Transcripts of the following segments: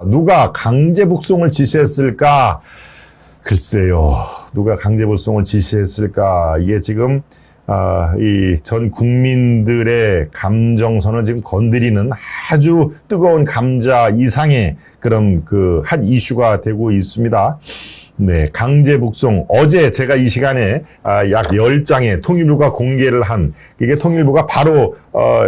누가 강제 북송을 지시했을까? 글쎄요, 누가 강제 북송을 지시했을까? 이게 지금 이 전 국민들의 감정선을 지금 건드리는 아주 뜨거운 감자 이상의 그런 한 이슈가 되고 있습니다. 네, 강제 북송. 어제 제가 이 시간에 약 10장의 통일부가 공개를 한, 이게 통일부가 바로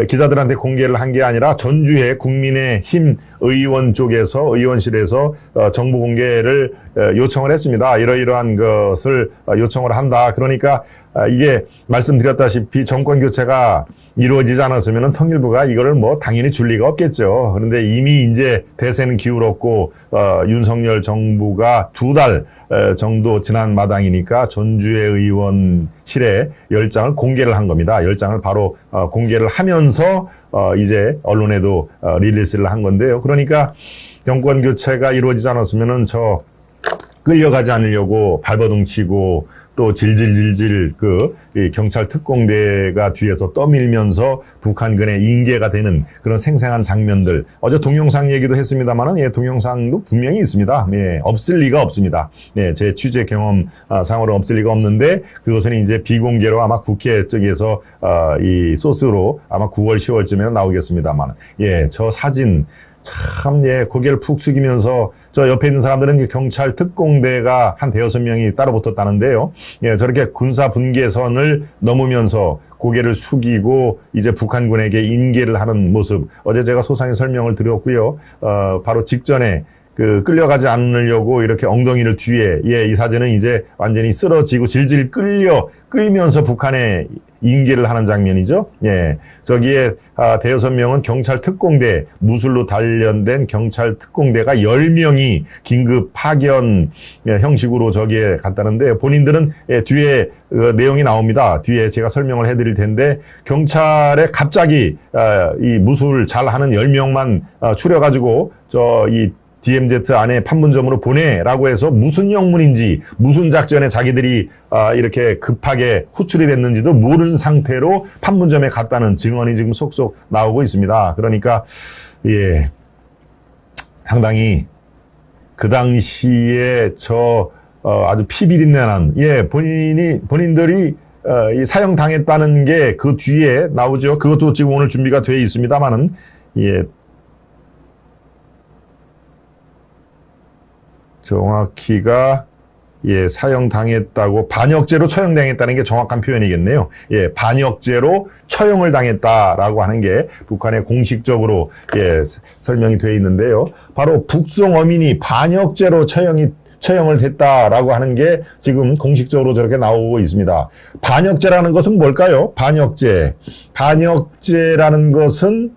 기자들한테 공개를 한 게 아니라 전주의 국민의힘 의원 쪽에서, 의원실에서 정보 공개를 요청을 했습니다. 이러이러한 것을 요청을 한다. 그러니까 이게 말씀드렸다시피 정권 교체가 이루어지지 않았으면 통일부가 이거를 뭐 당연히 줄 리가 없겠죠. 그런데 이미 이제 대세는 기울었고 윤석열 정부가 2달 정도 지난 마당이니까 전주의 의원실에 10장을 공개를 한 겁니다. 10장을 바로 공개를 하면서 이제 언론에도 릴리스를 한 건데요. 그러니까 정권 교체가 이루어지지 않았으면은 끌려가지 않으려고 발버둥 치고 또 질질질질 이 경찰 특공대가 뒤에서 떠밀면서 북한군의 인계가 되는 그런 생생한 장면들. 어제 동영상 얘기도 했습니다만은, 예, 동영상도 분명히 있습니다. 예, 없을 리가 없습니다. 예, 제 취재 경험 상으로 없을 리가 없는데, 그것은 이제 비공개로 아마 국회 쪽에서 이 소스로 아마 9월, 10월쯤에 나오겠습니다만, 예, 저 사진 참, 예, 고개를 푹 숙이면서 저 옆에 있는 사람들은 경찰 특공대가 한 5-6명이 따로 붙었다는데요. 예, 저렇게 군사 분계선을 넘으면서 고개를 숙이고 이제 북한군에게 인계를 하는 모습. 어제 제가 소상히 설명을 드렸고요. 바로 직전에 끌려가지 않으려고 이렇게 엉덩이를 뒤에, 예, 이 사진은 이제 완전히 쓰러지고 질질 끌면서 북한에 인계를 하는 장면이죠. 예. 저기에, 5-6명은 경찰 특공대, 무술로 단련된 경찰 특공대가 10명이 긴급 파견 형식으로 저기에 갔다는데, 본인들은, 예, 뒤에 내용이 나옵니다. 뒤에 제가 설명을 해드릴 텐데, 경찰에 갑자기, 이 무술 잘하는 10명만 추려가지고, 이 DMZ 안에 판문점으로 보내라고 해서 무슨 영문인지, 무슨 작전에 자기들이 이렇게 급하게 호출이 됐는지도 모르는 상태로 판문점에 갔다는 증언이 지금 속속 나오고 있습니다. 그러니까, 예, 상당히 그 당시에 아주 피비린내난, 예, 본인들이 이 사형당했다는 게 그 뒤에 나오죠. 그것도 지금 오늘 준비가 되어 있습니다만은, 예, 정확히가, 예, 사형당했다고, 반역죄로 처형당했다는 게 정확한 표현이겠네요. 예, 반역죄로 처형을 당했다라고 하는 게 북한에 공식적으로, 예, 설명이 되어 있는데요. 바로 북송 어민이 반역죄로 처형을 했다라고 하는 게 지금 공식적으로 저렇게 나오고 있습니다. 반역죄라는 것은 뭘까요? 반역죄라는 것은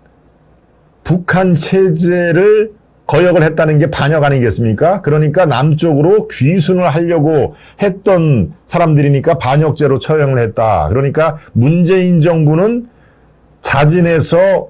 북한 체제를 거역을 했다는 게 반역 아니겠습니까? 그러니까 남쪽으로 귀순을 하려고 했던 사람들이니까 반역죄로 처형을 했다. 그러니까 문재인 정부는 자진해서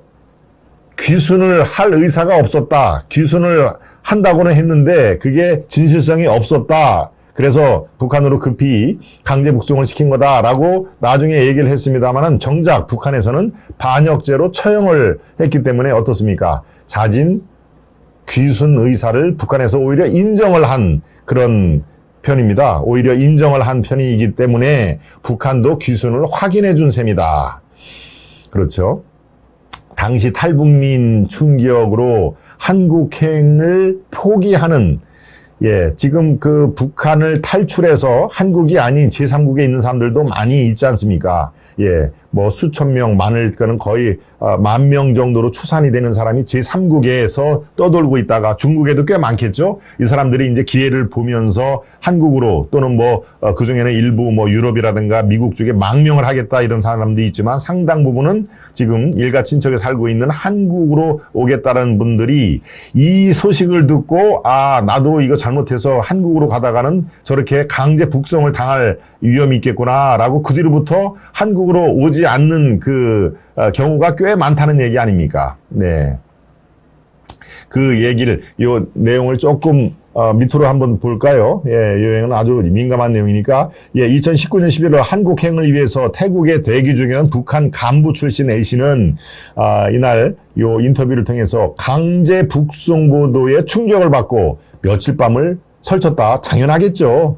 귀순을 할 의사가 없었다. 귀순을 한다고는 했는데 그게 진실성이 없었다. 그래서 북한으로 급히 강제 북송을 시킨 거다라고 나중에 얘기를 했습니다만은, 정작 북한에서는 반역죄로 처형을 했기 때문에 어떻습니까? 자진 귀순 의사를 북한에서 오히려 인정을 한 그런 편입니다. 오히려 인정을 한 편이기 때문에 북한도 귀순을 확인해 준 셈이다. 그렇죠. 당시 탈북민 충격으로 한국행을 포기하는, 예, 지금 북한을 탈출해서 한국이 아닌 제3국에 있는 사람들도 많이 있지 않습니까? 예, 뭐 수천 명, 많을 거는 거의 10,000명 정도로 추산이 되는 사람이 제3국에서 떠돌고 있다가, 중국에도 꽤 많겠죠? 이 사람들이 이제 기회를 보면서 한국으로, 또는 그중에는 일부 유럽이라든가 미국 쪽에 망명을 하겠다 이런 사람들이 있지만, 상당 부분은 지금 일가 친척에 살고 있는 한국으로 오겠다는 분들이 이 소식을 듣고, 나도 이거 잘못해서 한국으로 가다가는 저렇게 강제 북송을 당할 위험이 있겠구나라고 그 뒤로부터 한국으로 오지 않는 경우가 꽤 많다는 얘기 아닙니까? 네. 그 얘기를, 요 내용을 조금 밑으로 한번 볼까요? 이 내용은 아주 민감한 내용이니까. 2019년 11월 한국행을 위해서 태국에 대기 중이던 북한 간부 출신 A씨는, 이날 요 인터뷰를 통해서 강제 북송 보도에 충격을 받고 며칠 밤을 설쳤다. 당연하겠죠.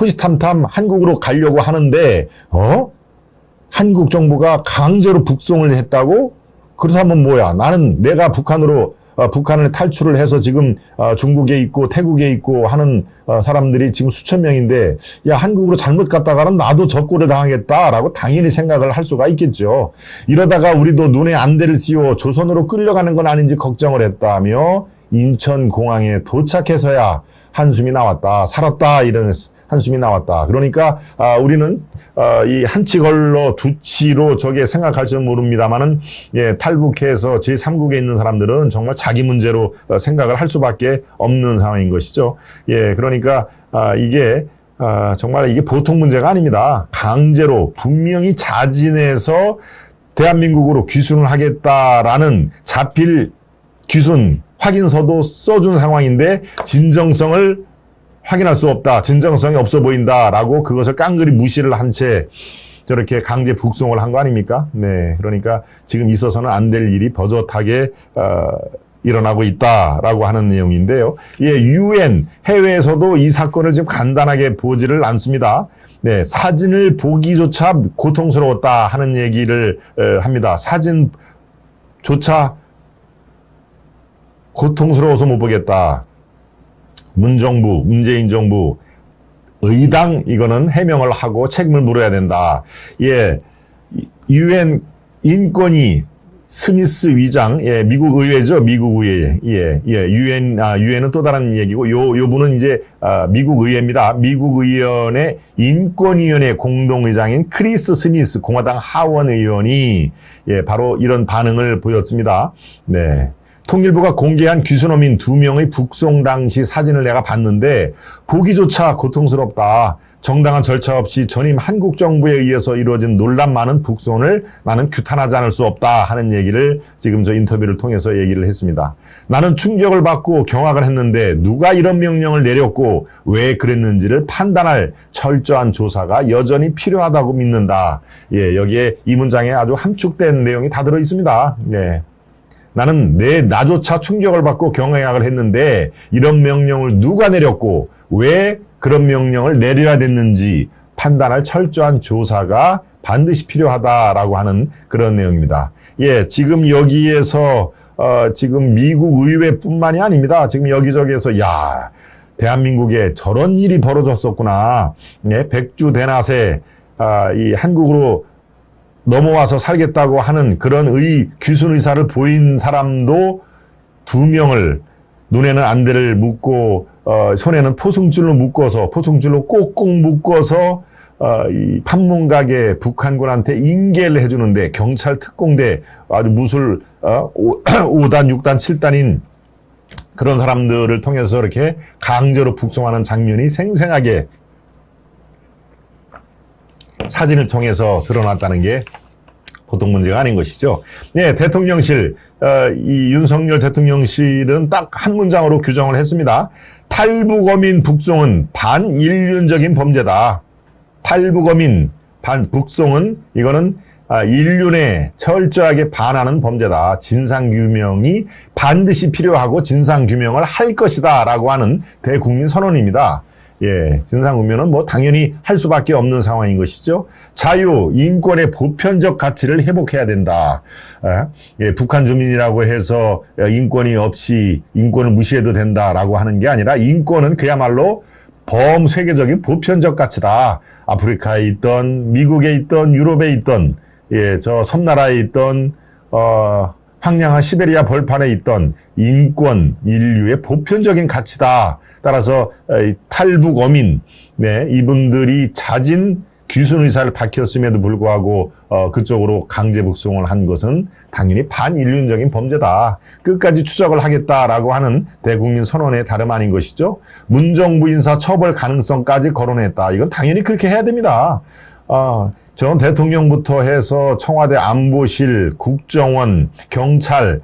호시탐탐 한국으로 가려고 하는데, 한국 정부가 강제로 북송을 했다고? 그렇다면 뭐야? 나는 내가 북한을 탈출을 해서 지금 중국에 있고 태국에 있고 하는 사람들이 지금 수천 명인데, 야, 한국으로 잘못 갔다가는 나도 적고를 당하겠다라고 당연히 생각을 할 수가 있겠죠. 이러다가 우리도 눈에 안대를 씌워 조선으로 끌려가는 건 아닌지 걱정을 했다며 인천공항에 도착해서야 한숨이 나왔다. 살았다. 이런 한숨이 나왔다. 그러니까 우리는 이 한치 걸러 두치로 저게 생각할지는 모릅니다만은, 탈북해서 제3국에 있는 사람들은 정말 자기 문제로 생각을 할 수밖에 없는 상황인 것이죠. 그러니까 이게 정말 이게 보통 문제가 아닙니다. 강제로 분명히 자진해서 대한민국으로 귀순을 하겠다라는 자필 귀순 확인서도 써준 상황인데 진정성을 확인할 수 없다. 진정성이 없어 보인다라고 그것을 깡그리 무시를 한 채 저렇게 강제 북송을 한 거 아닙니까? 네. 그러니까 지금 있어서는 안 될 일이 버젓하게 일어나고 있다라고 하는 내용인데요. UN 해외에서도 이 사건을 지금 간단하게 보지를 않습니다. 네. 사진을 보기조차 고통스러웠다 하는 얘기를 합니다. 사진조차 고통스러워서 못 보겠다. 문재인 정부, 의당 이거는 해명을 하고 책임을 물어야 된다. UN 인권위 스미스 위장, 미국 의회죠, 미국 의회. 유엔은 또 다른 얘기고, 요 분은 이제, 미국 의회입니다. 미국 의원의 인권위원회 공동의장인 크리스 스미스 공화당 하원 의원이, 바로 이런 반응을 보였습니다. 네. 통일부가 공개한 귀순어민 2명의 북송 당시 사진을 내가 봤는데 보기조차 고통스럽다. 정당한 절차 없이 전임 한국 정부에 의해서 이루어진 논란 많은 북송을 나는 규탄하지 않을 수 없다 하는 얘기를 지금 저 인터뷰를 통해서 얘기를 했습니다. 나는 충격을 받고 경악을 했는데 누가 이런 명령을 내렸고 왜 그랬는지를 판단할 철저한 조사가 여전히 필요하다고 믿는다. 여기에 이 문장에 아주 함축된 내용이 다 들어 있습니다. 나는 나조차 충격을 받고 경악을 했는데 이런 명령을 누가 내렸고 왜 그런 명령을 내려야 됐는지 판단할 철저한 조사가 반드시 필요하다라고 하는 그런 내용입니다. 지금 여기에서 지금 미국 의회뿐만이 아닙니다. 지금 여기저기에서 대한민국에 저런 일이 벌어졌었구나. 백주 대낮에 이 한국으로 넘어와서 살겠다고 하는 그런 귀순 의사를 보인 사람도 2명을 눈에는 안대를 묶고 손에는 포승줄로 꼭꼭 묶어서 이 판문각에 북한군한테 인계를 해주는데 경찰 특공대 아주 무술 5단, 6단, 7단인 그런 사람들을 통해서 이렇게 강제로 북송하는 장면이 생생하게 사진을 통해서 드러났다는 게 보통 문제가 아닌 것이죠. 대통령실, 이 윤석열 대통령실은 딱 한 문장으로 규정을 했습니다. 탈북어민 북송은 반인륜적인 범죄다. 탈북어민 북송은 이거는 인륜에 철저하게 반하는 범죄다. 진상규명이 반드시 필요하고 진상규명을 할 것이다 라고 하는 대국민 선언입니다. 진상규명은 뭐 당연히 할 수밖에 없는 상황인 것이죠. 자유, 인권의 보편적 가치를 회복해야 된다. 북한 주민이라고 해서 인권이 없이 인권을 무시해도 된다라고 하는 게 아니라 인권은 그야말로 범세계적인 보편적 가치다. 아프리카에 있던, 미국에 있던, 유럽에 있던, 저 섬나라에 있던, 황량한 시베리아 벌판에 있던 인권, 인류의 보편적인 가치다. 따라서 탈북 어민, 이분들이 자진 귀순 의사를 밝혔음에도 불구하고 그쪽으로 강제 북송을 한 것은 당연히 반인륜적인 범죄다. 끝까지 추적을 하겠다라고 하는 대국민 선언의 다름 아닌 것이죠. 문정부 인사 처벌 가능성까지 거론했다. 이건 당연히 그렇게 해야 됩니다. 전 대통령부터 해서 청와대 안보실, 국정원, 경찰,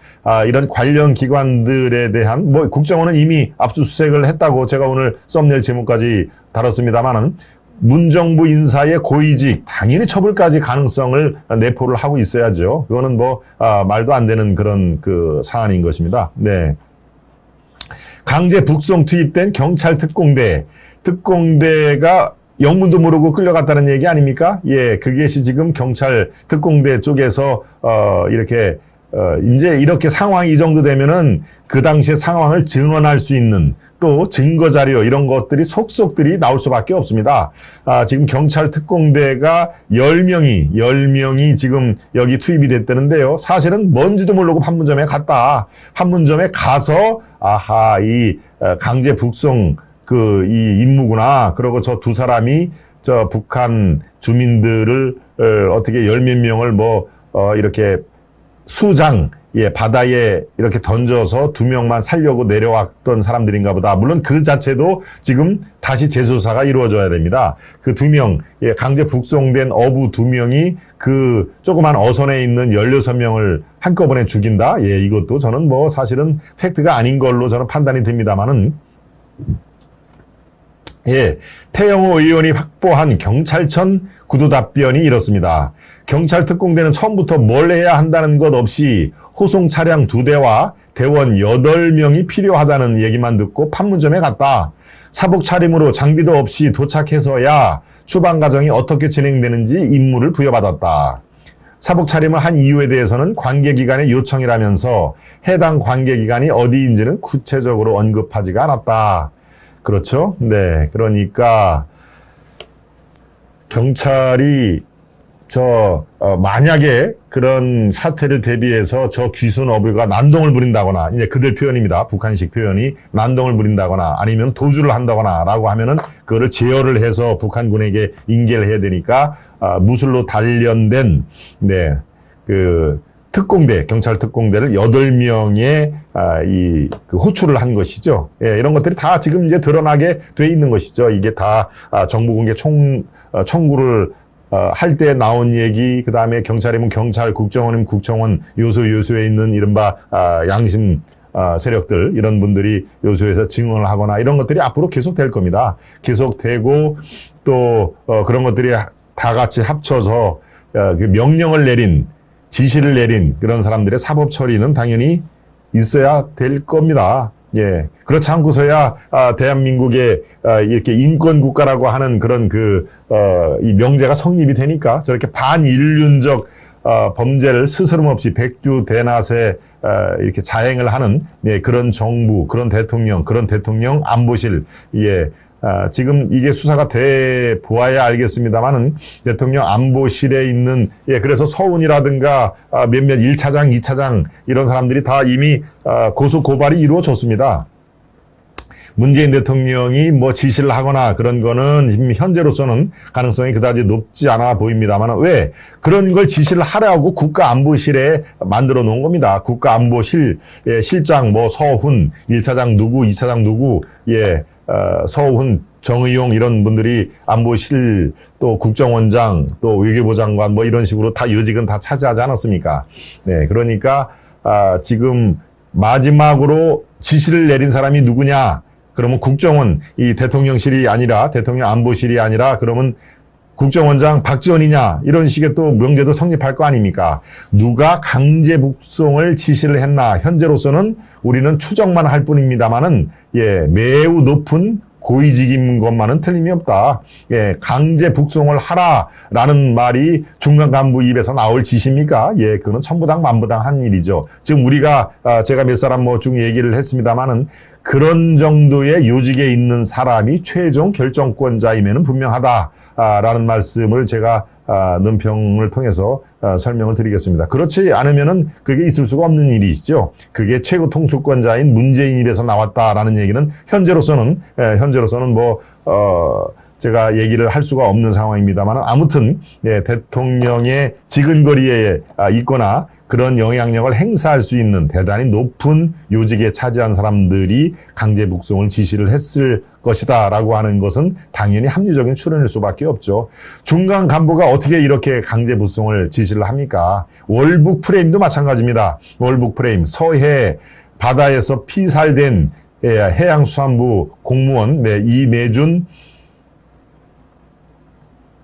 이런 관련 기관들에 대한, 뭐, 국정원은 이미 압수수색을 했다고 제가 오늘 썸네일 제목까지 다뤘습니다만은, 문정부 인사의 고위직, 당연히 처벌까지 가능성을 내포를 하고 있어야죠. 그거는 뭐, 말도 안 되는 그런 그 사안인 것입니다. 네. 강제 북송 투입된 경찰 특공대가 영문도 모르고 끌려갔다는 얘기 아닙니까? 예, 그것이 지금 경찰 특공대 쪽에서, 이제 이렇게 상황이 이 정도 되면은 그 당시의 상황을 증언할 수 있는 또 증거 자료 이런 것들이 속속들이 나올 수밖에 없습니다. 지금 경찰 특공대가 10명이 지금 여기 투입이 됐다는데요. 사실은 뭔지도 모르고 판문점에 갔다. 판문점에 가서, 이 강제 북송 이 임무구나. 그러고 저 두 사람이 저 북한 주민들을 어떻게 열 몇 명을 이렇게 수장, 바다에 이렇게 던져서 2명만 살려고 내려왔던 사람들인가 보다. 물론 그 자체도 지금 다시 재조사가 이루어져야 됩니다. 그 2명, 강제 북송된 어부 2명이 그 조그만 어선에 있는 16명을 한꺼번에 죽인다? 이것도 저는 사실은 팩트가 아닌 걸로 저는 판단이 됩니다만은, 태영호 의원이 확보한 경찰청 구두 답변이 이렇습니다. 경찰 특공대는 처음부터 뭘 해야 한다는 것 없이 호송 차량 2대와 대원 8명이 필요하다는 얘기만 듣고 판문점에 갔다. 사복 차림으로 장비도 없이 도착해서야 추방 과정이 어떻게 진행되는지 임무를 부여받았다. 사복 차림을 한 이유에 대해서는 관계기관의 요청이라면서 해당 관계기관이 어디인지는 구체적으로 언급하지가 않았다. 그렇죠? 네. 그러니까, 경찰이 만약에 그런 사태를 대비해서 저 귀순 어부가 난동을 부린다거나, 이제 그들 표현입니다. 북한식 표현이 난동을 부린다거나 아니면 도주를 한다거나 라고 하면은 그거를 제어를 해서 북한군에게 인계를 해야 되니까, 무술로 단련된, 경찰 특공대를 8명의 호출을 한 것이죠. 이런 것들이 다 지금 이제 드러나게 돼 있는 것이죠. 이게 다 정보공개 청구를 할 때 나온 얘기, 그 다음에 경찰이면 경찰, 국정원이면 국정원, 요소에 있는 이른바 양심 세력들, 이런 분들이 요소에서 증언을 하거나 이런 것들이 앞으로 계속될 겁니다. 계속되고 또 그런 것들이 다 같이 합쳐서 그 명령을 내린, 지시를 내린 그런 사람들의 사법 처리는 당연히 있어야 될 겁니다. 그렇지 않고서야, 대한민국의, 이렇게 인권국가라고 하는 그런 이 명제가 성립이 되니까 저렇게 반인륜적, 범죄를 스스럼 없이 백주대낮에, 이렇게 자행을 하는, 그런 정부, 그런 대통령 안보실, 지금 이게 수사가 돼 보아야 알겠습니다만은 대통령 안보실에 있는, 그래서 서훈이라든가 몇몇 1차장, 2차장 이런 사람들이 다 이미 고소 고발이 이루어졌습니다. 문재인 대통령이 지시를 하거나 그런 거는 현재로서는 가능성이 그다지 높지 않아 보입니다만, 왜? 그런 걸 지시를 하라고 국가안보실에 만들어 놓은 겁니다. 국가안보실, 실장, 서훈, 1차장 누구, 2차장 누구, 서훈, 정의용 이런 분들이 안보실, 또 국정원장, 또 외교부 장관 이런 식으로 다 요직은 다 차지하지 않았습니까? 그러니까 지금 마지막으로 지시를 내린 사람이 누구냐? 그러면 국정원, 이 대통령실이 아니라, 대통령 안보실이 아니라 그러면 국정원장 박지원이냐, 이런 식의 또 명제도 성립할 거 아닙니까? 누가 강제 북송을 지시를 했나? 현재로서는 우리는 추정만 할 뿐입니다만은, 매우 높은 고위직인 것만은 틀림이 없다. 강제 북송을 하라라는 말이 중간 간부 입에서 나올 지시입니까? 그건 천부당 만부당 한 일이죠. 지금 우리가, 제가 몇 사람 쭉 얘기를 했습니다만은, 그런 정도의 요직에 있는 사람이 최종 결정권자임에는 분명하다라는 말씀을 제가 논평을 통해서 설명을 드리겠습니다. 그렇지 않으면은 그게 있을 수가 없는 일이시죠. 그게 최고 통수권자인 문재인 입에서 나왔다라는 얘기는 현재로서는 제가 얘기를 할 수가 없는 상황입니다만, 아무튼 대통령의 지근거리에 있거나 그런 영향력을 행사할 수 있는 대단히 높은 요직에 차지한 사람들이 강제 북송을 지시를 했을 것이다 라고 하는 것은 당연히 합리적인 추론일 수밖에 없죠. 중간 간부가 어떻게 이렇게 강제 북송을 지시를 합니까? 월북 프레임도 마찬가지입니다. 월북 프레임, 서해 바다에서 피살된 해양수산부 공무원 이내준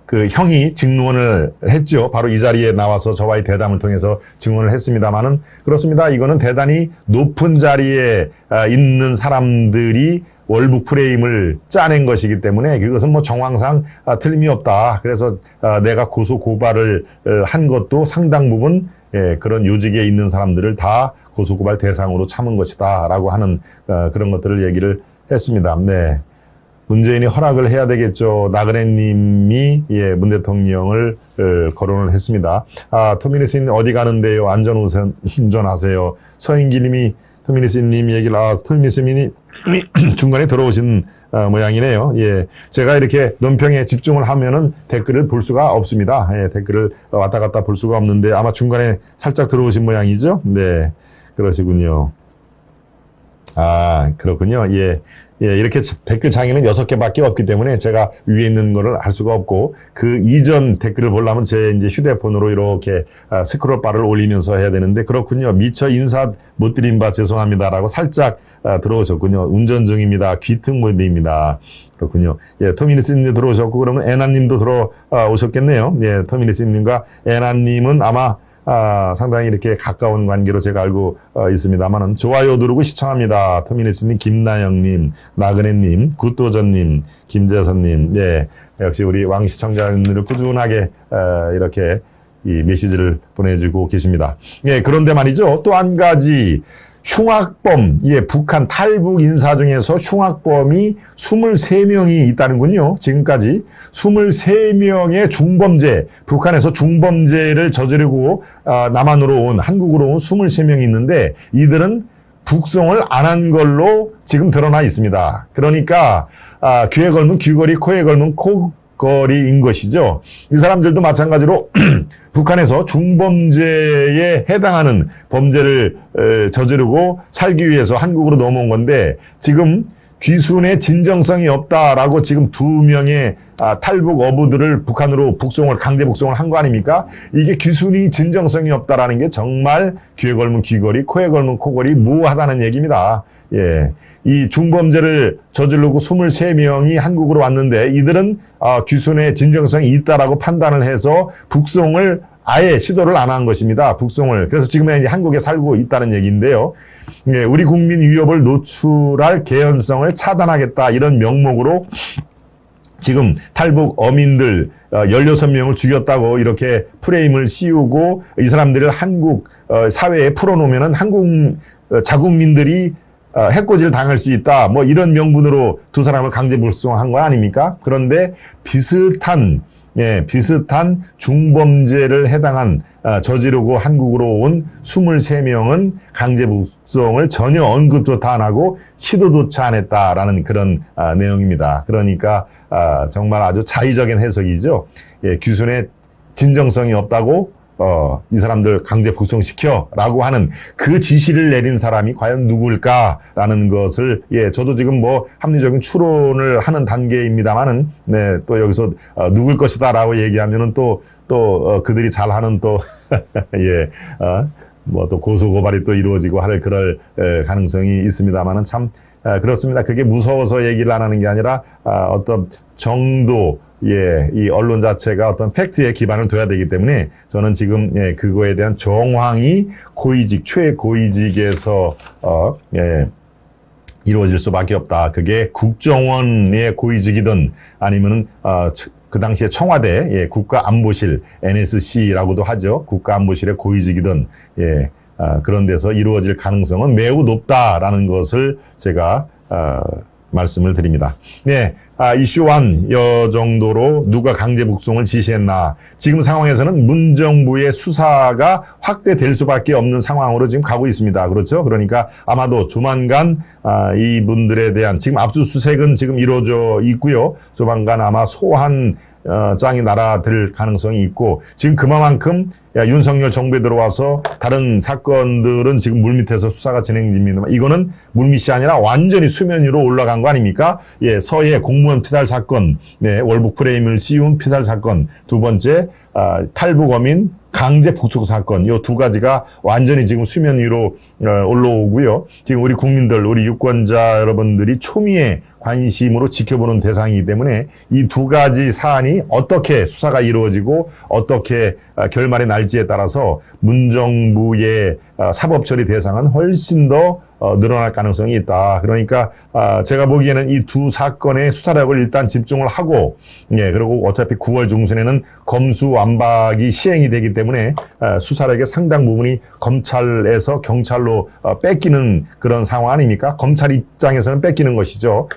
그 형이 증언을 했죠. 바로 이 자리에 나와서 저와의 대담을 통해서 증언을 했습니다만은 그렇습니다. 이거는 대단히 높은 자리에 있는 사람들이 월북 프레임을 짜낸 것이기 때문에 그것은 뭐 정황상 틀림이 없다. 그래서 내가 고소 고발을 한 것도 상당 부분 그런 요직에 있는 사람들을 다 고소 고발 대상으로 삼은 것이다라고 하는 그런 것들을 얘기를 했습니다. 네. 문재인이 허락을 해야 되겠죠. 나그네 님이 문 대통령을 거론을 했습니다. 토미니스 님 어디 가는데요? 안전 운전하세요. 서인기 님이 토미니스 님 얘기를 토미니스 님이 중간에 들어오신 모양이네요. 예. 제가 이렇게 논평에 집중을 하면은 댓글을 볼 수가 없습니다. 예, 댓글을 왔다 갔다 볼 수가 없는데 아마 중간에 살짝 들어오신 모양이죠? 네. 그러시군요. 그렇군요. 예. 예, 이렇게 댓글 장애는 6개밖에 없기 때문에 제가 위에 있는 거를 알 수가 없고, 그 이전 댓글을 보려면 제 이제 휴대폰으로 이렇게 스크롤 바를 올리면서 해야 되는데, 그렇군요. 미처 인사 못 드린 바 죄송합니다라고 살짝 들어오셨군요. 운전 중입니다. 귀퉁 모드입니다. 그렇군요. 예, 터미니스님 들어오셨고, 그러면 애나님도 들어오셨겠네요. 예, 터미니스님과 애나님은 아마 상당히 이렇게 가까운 관계로 제가 알고 있습니다만은 좋아요 누르고 시청합니다. 터미니스님, 김나영님, 나그네님, 굿도전님, 김재선님, 예, 역시 우리 왕 시청자님들을 꾸준하게 이렇게 이 메시지를 보내주고 계십니다. 예, 그런데 말이죠. 또 한 가지 흉악범, 북한 탈북 인사 중에서 흉악범이 23명이 있다는군요. 지금까지 23명의 중범죄, 북한에서 중범죄를 저지르고 남한으로 온, 한국으로 온 23명이 있는데 이들은 북송을 안 한 걸로 지금 드러나 있습니다. 그러니까 귀에 걸면 귀걸이, 코에 걸면 코걸이인 것이죠. 이 사람들도 마찬가지로 북한에서 중범죄에 해당하는 범죄를 저지르고 살기 위해서 한국으로 넘어온 건데 지금 귀순의 진정성이 없다라고 지금 2명의 탈북 어부들을 북한으로 강제 북송을 한 거 아닙니까? 이게 귀순이 진정성이 없다라는 게 정말 귀에 걸면 귀걸이, 코에 걸면 코걸이 무하다는 얘기입니다. 예. 이 중범죄를 저지르고 23명이 한국으로 왔는데 이들은 귀순의 진정성이 있다라고 판단을 해서 북송을 아예 시도를 안 한 것입니다. 북송을. 그래서 지금은 한국에 살고 있다는 얘기인데요. 예, 우리 국민 위협을 노출할 개연성을 차단하겠다 이런 명목으로 지금 탈북 어민들 16명을 죽였다고 이렇게 프레임을 씌우고 이 사람들을 한국 사회에 풀어놓으면은 한국 자국민들이 해코지를 당할 수 있다. 뭐 이런 명분으로 두 사람을 강제 북송한 거 아닙니까? 그런데 비슷한 중범죄를 해당한 저지르고 한국으로 온 23명은 강제 북송을 전혀 언급조차 안 하고 시도조차 안 했다라는 그런 내용입니다. 그러니까 정말 아주 자의적인 해석이죠. 예, 귀순의 진정성이 없다고 이 사람들 강제 북송시켜라고 하는 그 지시를 내린 사람이 과연 누굴까라는 것을 저도 지금 뭐 합리적인 추론을 하는 단계입니다만은 또 여기서 누굴 것이다라고 얘기하면은 또 그들이 잘하는 또 뭐 또 고소 고발이 또 이루어지고 그럴 가능성이 있습니다만은 참 그렇습니다. 그게 무서워서 얘기를 안 하는 게 아니라 어떤 정도 이 언론 자체가 어떤 팩트에 기반을 둬야 되기 때문에 저는 지금 그거에 대한 정황이 최고위직에서 이루어질 수밖에 없다. 그게 국정원의 고위직이든 아니면은 그 당시에 청와대 국가안보실 NSC라고도 하죠. 국가안보실의 고위직이든 그런 데서 이루어질 가능성은 매우 높다라는 것을 제가 말씀을 드립니다. 네, 이슈 1, 이 정도로 누가 강제 북송을 지시했나. 지금 상황에서는 문정부의 수사가 확대될 수밖에 없는 상황으로 지금 가고 있습니다. 그렇죠? 그러니까 아마도 조만간 이분들에 대한 지금 압수수색은 지금 이루어져 있고요. 조만간 아마 소환 짱이 날아들 가능성이 있고 지금 그만큼 윤석열 정부에 들어와서 다른 사건들은 지금 물밑에서 수사가 진행 중입니다만 이거는 물밑이 아니라 완전히 수면 위로 올라간 거 아닙니까? 예, 서해 공무원 피살 사건, 네, 월북 프레임을 씌운 피살 사건, 두 번째 탈북어민 강제 북송 사건, 이 두 가지가 완전히 지금 수면 위로 올라오고요. 지금 우리 국민들, 우리 유권자 여러분들이 초미의 관심으로 지켜보는 대상이기 때문에 이 두 가지 사안이 어떻게 수사가 이루어지고 어떻게 결말이 날지에 따라서 문정부의 사법 처리 대상은 훨씬 더 늘어날 가능성이 있다. 그러니까 제가 보기에는 이 두 사건의 수사력을 일단 집중을 하고, 예, 그리고 어차피 9월 중순에는 검수완박이 시행이 되기 때문에 수사력의 상당 부분이 검찰에서 경찰로 뺏기는 그런 상황 아닙니까? 검찰 입장에서는 뺏기는 것이죠.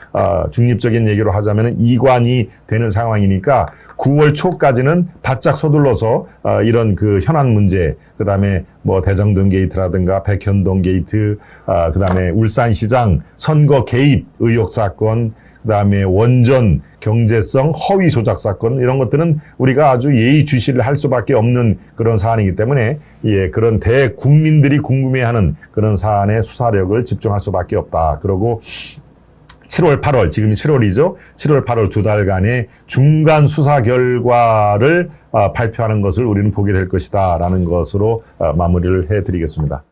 중립적인 얘기로 하자면 이관이 되는 상황이니까 9월 초까지는 바짝 서둘러서 이런 그 현안 문제, 그다음에 뭐 대정동 게이트라든가 백현동 게이트, 그다음에 울산시장 선거 개입 의혹 사건, 그다음에 원전 경제성 허위 조작 사건, 이런 것들은 우리가 아주 예의주시를 할 수밖에 없는 그런 사안이기 때문에, 예, 그런 대국민들이 궁금해하는 그런 사안의 수사력을 집중할 수밖에 없다. 그리고 7월, 8월, 지금이 7월이죠. 7월, 8월 두 달간의 중간 수사 결과를 발표하는 것을 우리는 보게 될 것이다 라는 것으로 마무리를 해드리겠습니다.